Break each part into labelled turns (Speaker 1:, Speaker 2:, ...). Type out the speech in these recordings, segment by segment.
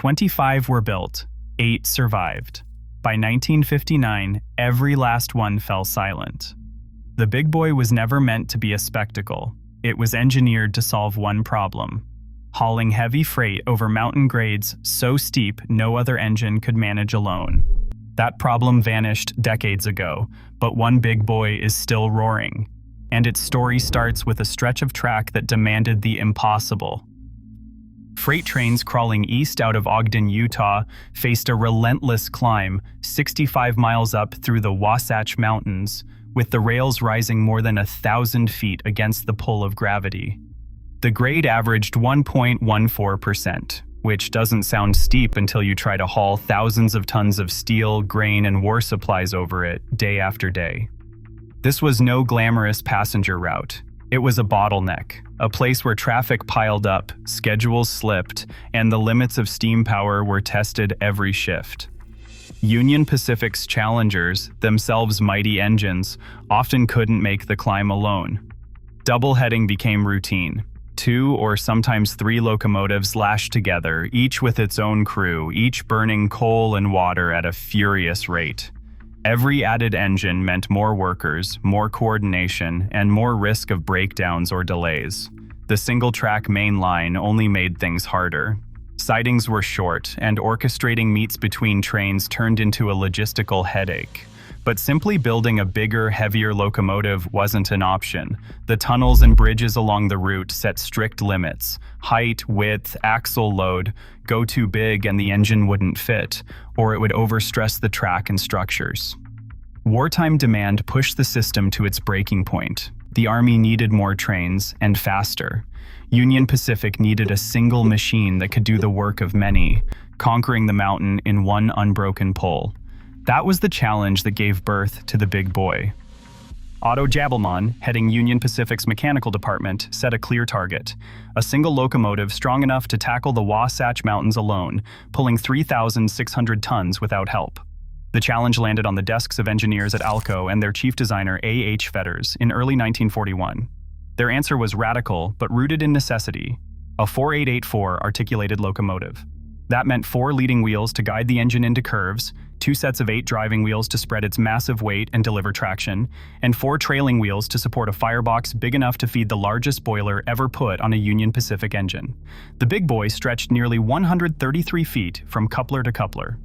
Speaker 1: 25 were built, 8 survived. By 1959, every last one fell silent. The big boy was never meant to be a spectacle. It was engineered to solve one problem: hauling heavy freight over mountain grades so steep no other engine could manage alone. That problem vanished decades ago, but one big boy is still roaring. And its story starts with a stretch of track that demanded the impossible. Freight trains crawling east out of Ogden, Utah, faced a relentless climb 65 miles up through the Wasatch Mountains, with the rails rising more than 1,000 feet against the pull of gravity. The grade averaged 1.14%, which doesn't sound steep until you try to haul thousands of tons of steel, grain, and war supplies over it day after day. This was no glamorous passenger route. It was a bottleneck, a place where traffic piled up, schedules slipped, and the limits of steam power were tested every shift. Union Pacific's Challengers, themselves mighty engines, often couldn't make the climb alone. Double-heading became routine. 2 or sometimes 3 locomotives lashed together, each with its own crew, each burning coal and water at a furious rate. Every added engine meant more workers, more coordination, and more risk of breakdowns or delays. The single-track main line only made things harder. Sidings were short, and orchestrating meets between trains turned into a logistical headache. But simply building a bigger, heavier locomotive wasn't an option. The tunnels and bridges along the route set strict limits: height, width, axle load. Go too big and the engine wouldn't fit, or it would overstress the track and structures. Wartime demand pushed the system to its breaking point. The Army needed more trains, and faster. Union Pacific needed a single machine that could do the work of many, conquering the mountain in one unbroken pull. That was the challenge that gave birth to the big boy. Otto Jabelmann, heading Union Pacific's mechanical department, set a clear target: a single locomotive strong enough to tackle the Wasatch Mountains alone, pulling 3,600 tons without help. The challenge landed on the desks of engineers at Alco and their chief designer A.H. Fetters in early 1941. Their answer was radical but rooted in necessity: a 4884 articulated locomotive. That meant 4 leading wheels to guide the engine into curves, 2 sets of 8 driving wheels to spread its massive weight and deliver traction, and 4 trailing wheels to support a firebox big enough to feed the largest boiler ever put on a Union Pacific engine. The big boy stretched nearly 133 feet from coupler to coupler.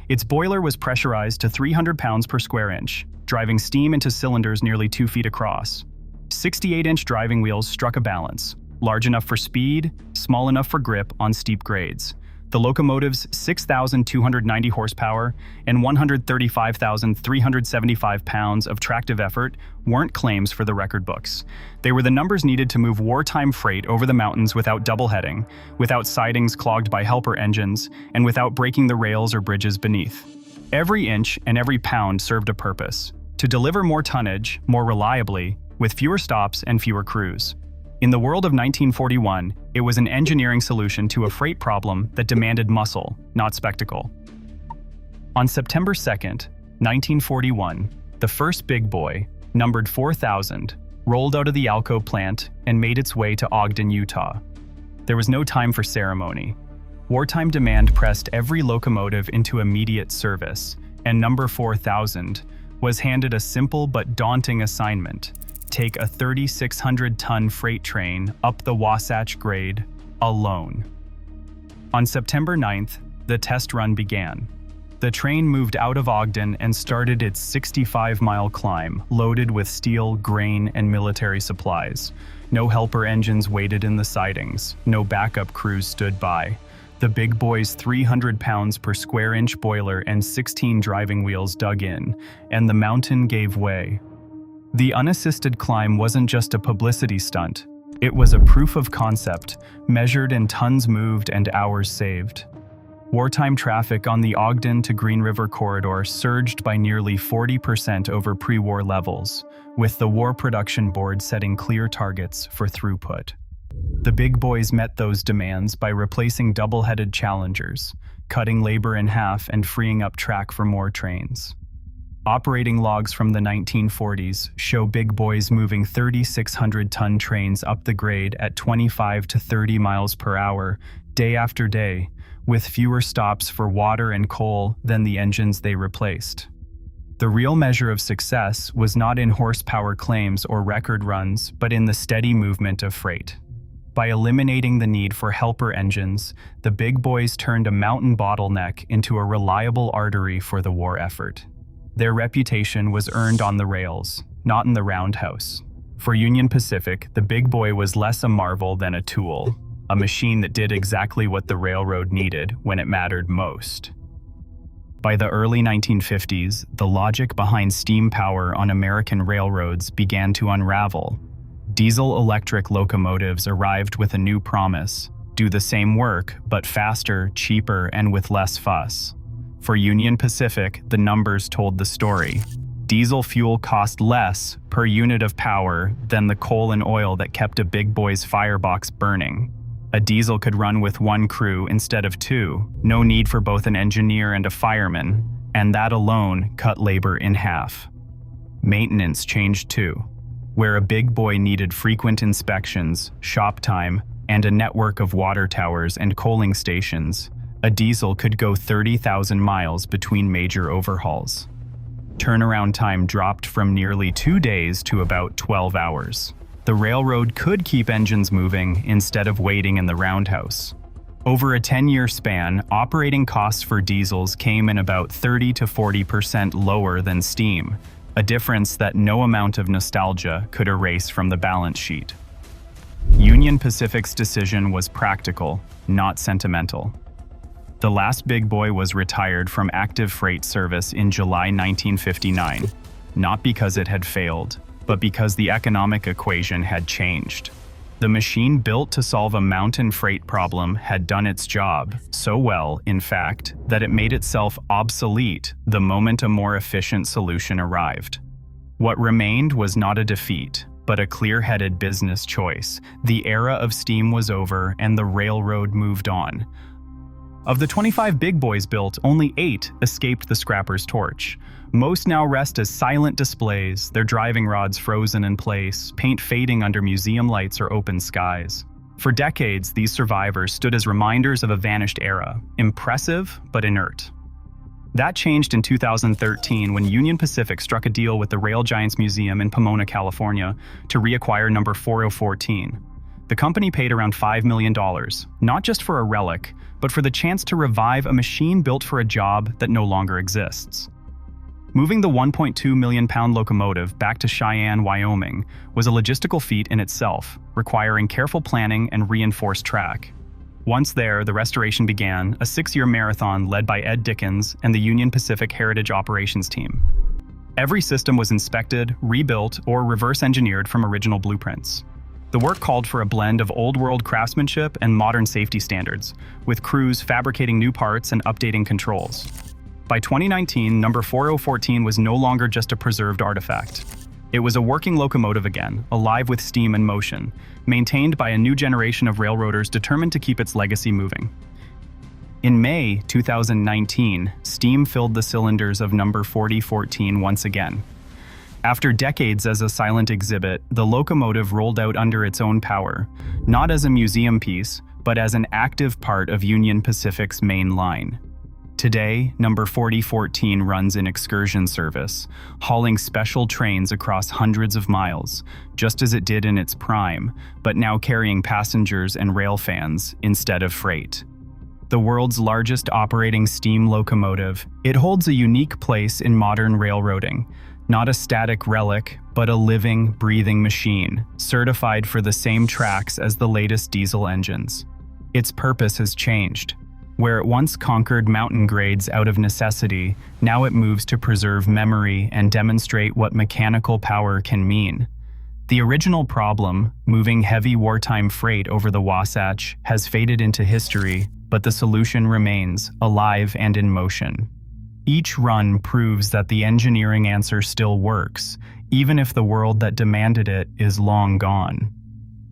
Speaker 1: Its boiler was pressurized to 300 pounds per square inch, driving steam into cylinders nearly 2 feet across. 68-inch driving wheels struck a balance, large enough for speed, small enough for grip on steep grades. The locomotive's 6,290 horsepower and 135,375 pounds of tractive effort weren't claims for the record books. They were the numbers needed to move wartime freight over the mountains without double-heading, without sidings clogged by helper engines, and without breaking the rails or bridges beneath. Every inch and every pound served a purpose: to deliver more tonnage, more reliably, with fewer stops and fewer crews. In the world of 1941, it was an engineering solution to a freight problem that demanded muscle, not spectacle. On September 2nd, 1941, the first big boy, numbered 4000, rolled out of the Alco plant and made its way to Ogden, Utah. There was no time for ceremony. Wartime demand pressed every locomotive into immediate service, and number 4000 was handed a simple but daunting assignment: take a 3,600-ton freight train up the Wasatch Grade alone. On September 9th, the test run began. The train moved out of Ogden and started its 65-mile climb, loaded with steel, grain, and military supplies. No helper engines waited in the sidings. No backup crews stood by. The big boy's 300 pounds per square inch boiler and 16 driving wheels dug in, and the mountain gave way. The unassisted climb wasn't just a publicity stunt. It was a proof of concept, measured in tons moved and hours saved. Wartime traffic on the Ogden to Green River corridor surged by nearly 40% over pre-war levels, with the War Production Board setting clear targets for throughput. The big boys met those demands by replacing double-headed Challengers, cutting labor in half and freeing up track for more trains. Operating logs from the 1940s show big boys moving 3,600-ton trains up the grade at 25 to 30 miles per hour, day after day, with fewer stops for water and coal than the engines they replaced. The real measure of success was not in horsepower claims or record runs, but in the steady movement of freight. By eliminating the need for helper engines, the big boys turned a mountain bottleneck into a reliable artery for the war effort. Their reputation was earned on the rails, not in the roundhouse. For Union Pacific, the big boy was less a marvel than a tool, a machine that did exactly what the railroad needed when it mattered most. By the early 1950s, the logic behind steam power on American railroads began to unravel. Diesel-electric locomotives arrived with a new promise: do the same work, but faster, cheaper, and with less fuss. For Union Pacific, the numbers told the story. Diesel fuel cost less per unit of power than the coal and oil that kept a big boy's firebox burning. A diesel could run with one crew instead of two, no need for both an engineer and a fireman, and that alone cut labor in half. Maintenance changed too. Where a big boy needed frequent inspections, shop time, and a network of water towers and coaling stations, a diesel could go 30,000 miles between major overhauls. Turnaround time dropped from nearly 2 days to about 12 hours. The railroad could keep engines moving instead of waiting in the roundhouse. Over a 10-year span, operating costs for diesels came in about 30 to 40% lower than steam, a difference that no amount of nostalgia could erase from the balance sheet. Union Pacific's decision was practical, not sentimental. The last big boy was retired from active freight service in July 1959, not because it had failed, but because the economic equation had changed. The machine built to solve a mountain freight problem had done its job, so well, in fact, that it made itself obsolete the moment a more efficient solution arrived. What remained was not a defeat, but a clear-headed business choice. The era of steam was over and the railroad moved on. Of the 25 big boys built, only 8 escaped the scrapper's torch. Most now rest as silent displays, their driving rods frozen in place, paint fading under museum lights or open skies. For decades, these survivors stood as reminders of a vanished era, impressive but inert. That changed in 2013 when Union Pacific struck a deal with the Rail Giants Museum in Pomona, California, to reacquire number 4014. The company paid around $5 million, not just for a relic, but for the chance to revive a machine built for a job that no longer exists. Moving the 1.2 million pound locomotive back to Cheyenne, Wyoming, was a logistical feat in itself, requiring careful planning and reinforced track. Once there, the restoration began, a 6-year marathon led by Ed Dickens and the Union Pacific Heritage Operations Team. Every system was inspected, rebuilt, or reverse-engineered from original blueprints. The work called for a blend of old-world craftsmanship and modern safety standards, with crews fabricating new parts and updating controls. By 2019, number 4014 was no longer just a preserved artifact. It was a working locomotive again, alive with steam and motion, maintained by a new generation of railroaders determined to keep its legacy moving. In May 2019, steam filled the cylinders of number 4014 once again. After decades as a silent exhibit, the locomotive rolled out under its own power, not as a museum piece, but as an active part of Union Pacific's main line. Today, number 4014 runs in excursion service, hauling special trains across hundreds of miles, just as it did in its prime, but now carrying passengers and rail fans instead of freight. The world's largest operating steam locomotive, it holds a unique place in modern railroading, not a static relic, but a living, breathing machine, certified for the same tracks as the latest diesel engines. Its purpose has changed. Where it once conquered mountain grades out of necessity, now it moves to preserve memory and demonstrate what mechanical power can mean. The original problem, moving heavy wartime freight over the Wasatch, has faded into history, but the solution remains, alive and in motion. Each run proves that the engineering answer still works, even if the world that demanded it is long gone.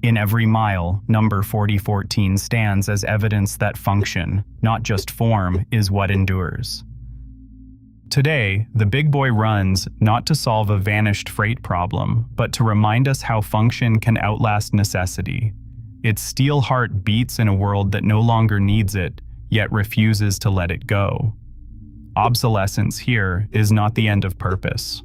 Speaker 1: In every mile, number 4014 stands as evidence that function, not just form, is what endures. Today, the big boy runs not to solve a vanished freight problem, but to remind us how function can outlast necessity. Its steel heart beats in a world that no longer needs it, yet refuses to let it go. Obsolescence here is not the end of purpose.